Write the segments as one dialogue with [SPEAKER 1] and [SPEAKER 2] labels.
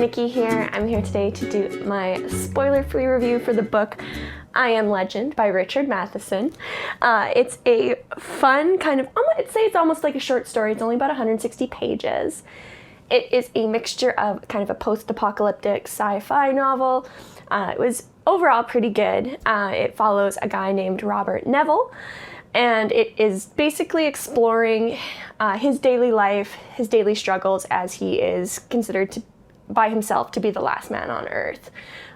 [SPEAKER 1] Nikki here. I'm here today to do my spoiler-free review for the book I Am Legend by Richards Matheson. It's a fun kind of, I'd say it's almost like a short story. It's only about 160 pages. It is a mixture of kind of a post-apocalyptic sci-fi novel. It was overall pretty good. It follows a guy named Robert Neville, and it is basically exploring his daily life, his daily struggles as he is considered to, by himself to be the last man on Earth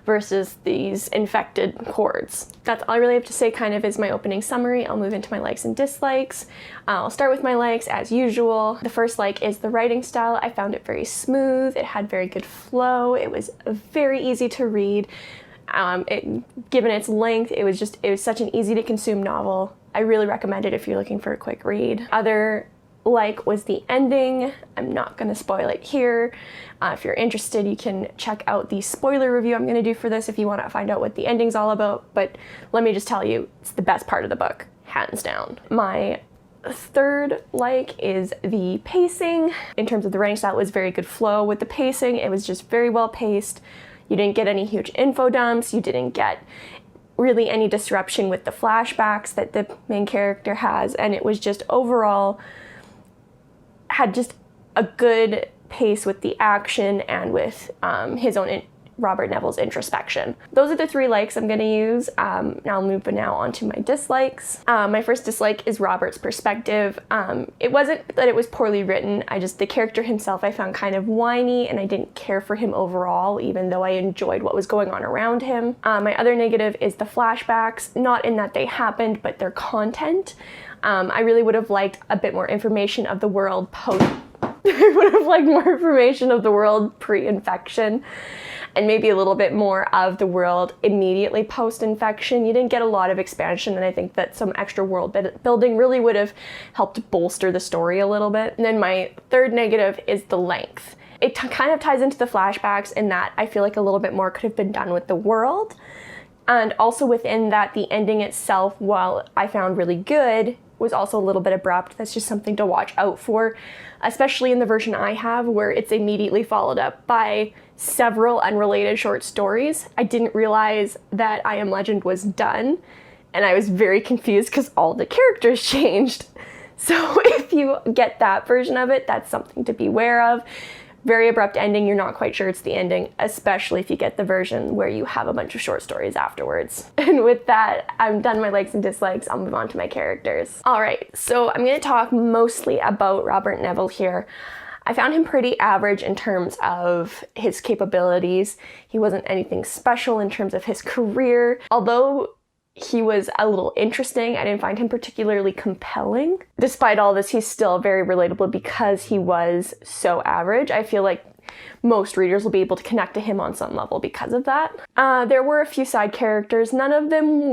[SPEAKER 1] versus these infected hordes. That's all I really have to say kind of is my opening summary. I'll move into my likes and dislikes. I'll start with my likes as usual. The first like is the writing style. I found it very smooth. It had very good flow. It was very easy to read. Given its length, it was such an easy to consume novel. I really recommend it if you're looking for a quick read. Other like was the ending. I'm not going to spoil it here. If you're interested, you can check out the spoiler review I'm going to do for this if you want to find out what the ending's all about. But let me just tell you, it's the best part of the book, hands down. My third like is the pacing. In terms of the writing style, it was very good flow with the pacing. It was just very well paced. You didn't get any huge info dumps. You didn't get really any disruption with the flashbacks that the main character has. And it was just overall had just a good pace with the action and with his own Robert Neville's introspection. Those are the three likes I'm going to use. Now I'll move on to my dislikes. My first dislike is Robert's perspective. It wasn't that it was poorly written. The character himself I found kind of whiny, and I didn't care for him overall, even though I enjoyed what was going on around him. My other negative is the flashbacks, not in that they happened, but their content. I really would have liked a bit more information of the world I would have liked more information of the world pre-infection, and maybe a little bit more of the world immediately post-infection. You didn't get a lot of expansion, and I think that some extra world building really would have helped bolster the story a little bit. And then my third negative is the length. It kind of ties into the flashbacks in that I feel like a little bit more could have been done with the world. And also within that, the ending itself, while I found really good, was also a little bit abrupt. That's just something to watch out for, especially in the version I have, where it's immediately followed up by several unrelated short stories. I didn't realize that I Am Legend was done, and I was very confused because all the characters changed. So if you get that version of it, that's something to be aware of. Very abrupt ending, you're not quite sure it's the ending, especially if you get the version where you have a bunch of short stories afterwards. And with that, I'm done my likes and dislikes. I'll move on to my characters. All right, so I'm going to talk mostly about Robert Neville here. I found him pretty average in terms of his capabilities. He wasn't anything special in terms of his career. Although he was a little interesting, I didn't find him particularly compelling. Despite all this, he's still very relatable because he was so average. I feel like most readers will be able to connect to him on some level because of that. There were a few side characters. None of them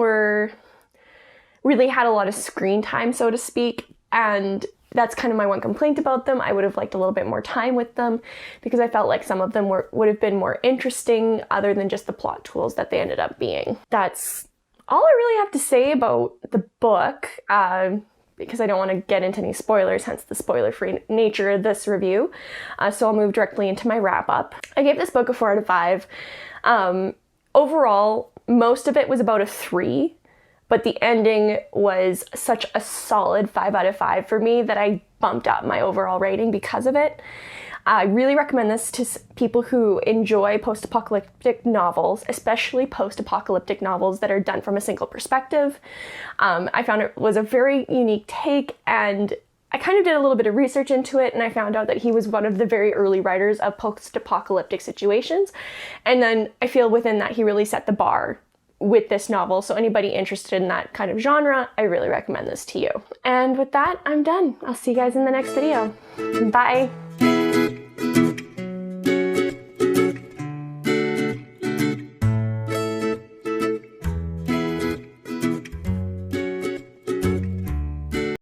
[SPEAKER 1] really had a lot of screen time, so to speak, and that's kind of my one complaint about them. I would have liked a little bit more time with them because I felt like some of them would have been more interesting other than just the plot tools that they ended up being. That's all I really have to say about the book, because I don't want to get into any spoilers, hence the spoiler-free nature of this review. So I'll move directly into my wrap-up. I gave this book a 4 out of 5. Overall, most of it was about a 3, but the ending was such a solid 5 out of 5 for me that I bumped up my overall rating because of it. I really recommend this to people who enjoy post-apocalyptic novels, especially post-apocalyptic novels that are done from a single perspective. I found it was a very unique take, and I kind of did a little bit of research into it, and I found out that he was one of the very early writers of post-apocalyptic situations. And then I feel within that he really set the bar with this novel, so anybody interested in that kind of genre, I really recommend this to you. And with that, I'm done. I'll see you guys in the next video. Bye!